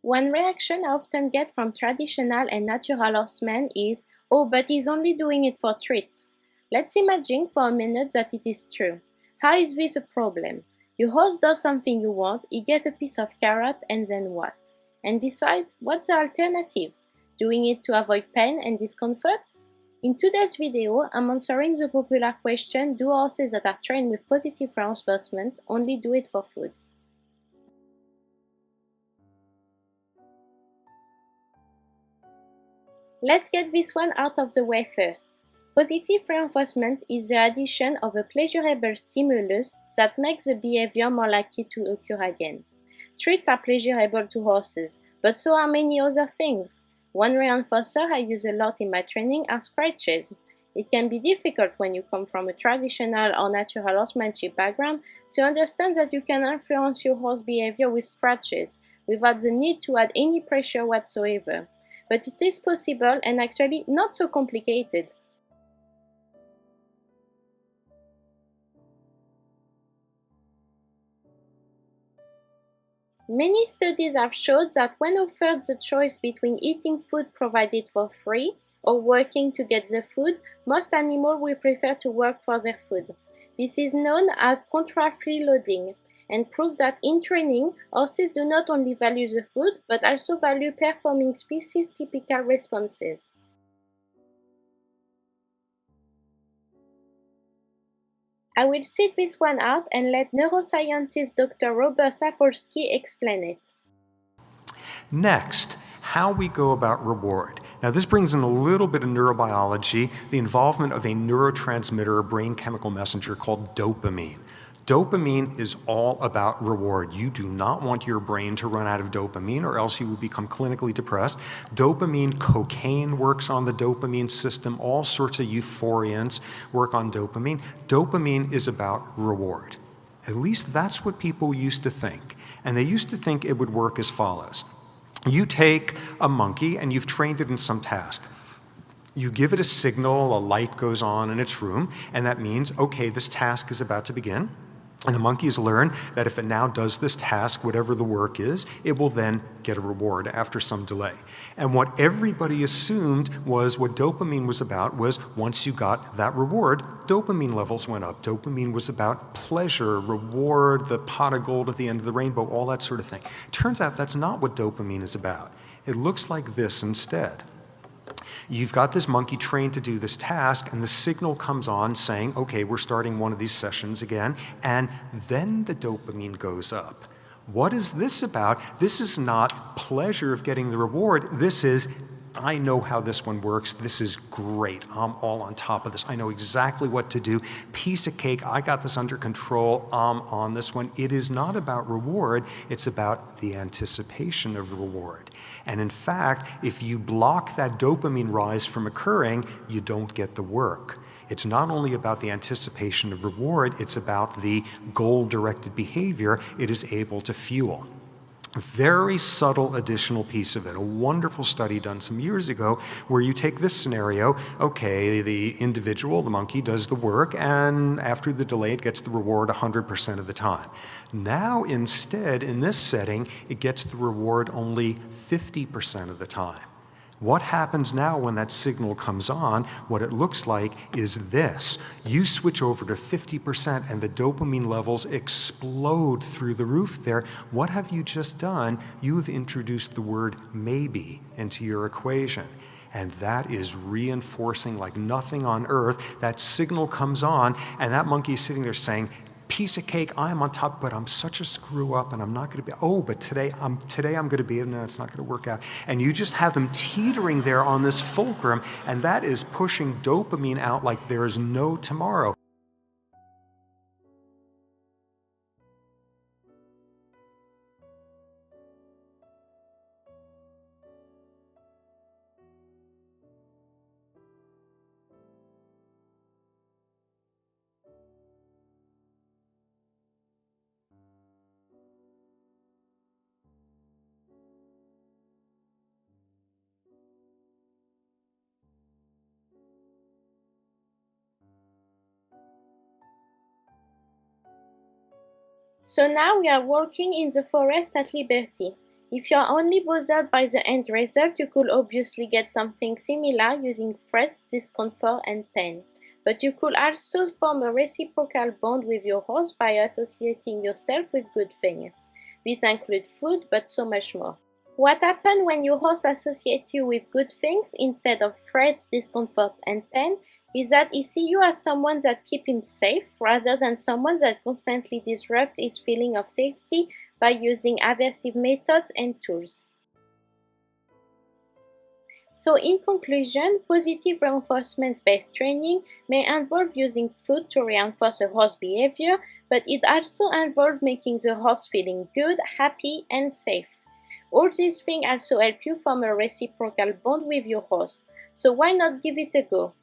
One reaction I often get from traditional and natural horsemen is, "Oh, but he's only doing it for treats." Let's imagine for a minute that it is true. How is this a problem? Your horse does something you want, he gets a piece of carrot, and then what? And besides, what's the alternative? Doing it to avoid pain and discomfort? In today's video, I'm answering the popular question, do horses that are trained with positive reinforcement only do it for food? Let's get this one out of the way first. Positive reinforcement is the addition of a pleasurable stimulus that makes the behavior more likely to occur again. Treats are pleasurable to horses, but so are many other things. One reinforcer I use a lot in my training are scratches. It can be difficult when you come from a traditional or natural horsemanship background to understand that you can influence your horse behavior with scratches, without the need to add any pressure whatsoever. But it is possible and actually not so complicated. Many studies have shown that when offered the choice between eating food provided for free or working to get the food, most animals will prefer to work for their food. This is known as contra-free loading and proves that in training, horses do not only value the food but also value performing species-typical responses. I will sit this one out and let neuroscientist Dr. Robert Sapolsky explain it. Next, how we go about reward. Now, this brings in a little bit of neurobiology, the involvement of a neurotransmitter, a brain chemical messenger called dopamine. Dopamine is all about reward. You do not want your brain to run out of dopamine or else you will become clinically depressed. Dopamine, cocaine works on the dopamine system. All sorts of euphoriants work on dopamine. Dopamine is about reward. At least that's what people used to think. And they used to think it would work as follows. You take a monkey and you've trained it in some task. You give it a signal, a light goes on in its room, and that means, okay, this task is about to begin. And the monkeys learn that if it now does this task, whatever the work is, it will then get a reward after some delay. And what everybody assumed was what dopamine was about was once you got that reward, dopamine levels went up. Dopamine was about pleasure, reward, the pot of gold at the end of the rainbow, all that sort of thing. Turns out that's not what dopamine is about. It looks like this instead. You've got this monkey trained to do this task, and the signal comes on saying, okay, we're starting one of these sessions again, and then the dopamine goes up. What is this about? This is not pleasure of getting the reward. This is, I know how this one works. This is great. I'm all on top of this. I know exactly what to do. Piece of cake. I got this under control. I'm on this one. It is not about reward. It's about the anticipation of reward. And in fact, if you block that dopamine rise from occurring, you don't get the work. It's not only about the anticipation of reward, it's about the goal-directed behavior it is able to fuel. A very subtle additional piece of it, a wonderful study done some years ago where you take this scenario, okay, the individual, the monkey, does the work, and after the delay it gets the reward 100% of the time. Now instead, in this setting, it gets the reward only 50% of the time. What happens now when that signal comes on? What it looks like is this. You switch over to 50% and the dopamine levels explode through the roof there. What have you just done? You have introduced the word maybe into your equation. And that is reinforcing like nothing on earth. That signal comes on and that monkey is sitting there saying, piece of cake, I'm on top, but I'm such a screw up and I'm not going to be, oh, but today I'm going to be, no, it's not going to work out. And you just have them teetering there on this fulcrum, and that is pushing dopamine out like there is no tomorrow. So now we are walking in the forest at Liberty. If you're only bothered by the end result, you could obviously get something similar using threats, discomfort, and pain. But you could also form a reciprocal bond with your host by associating yourself with good things. These include food, but so much more. What happens when your host associates you with good things instead of threats, discomfort, and pain is that he sees you as someone that keeps him safe rather than someone that constantly disrupts his feeling of safety by using aversive methods and tools. So in conclusion, positive reinforcement-based training may involve using food to reinforce a host behavior, but it also involves making the host feeling good, happy, and safe. All these things also help you form a reciprocal bond with your host, so why not give it a go?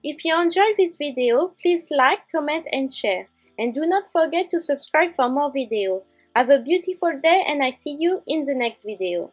If you enjoyed this video, please like, comment, and share. And do not forget to subscribe for more videos. Have a beautiful day and I see you in the next video.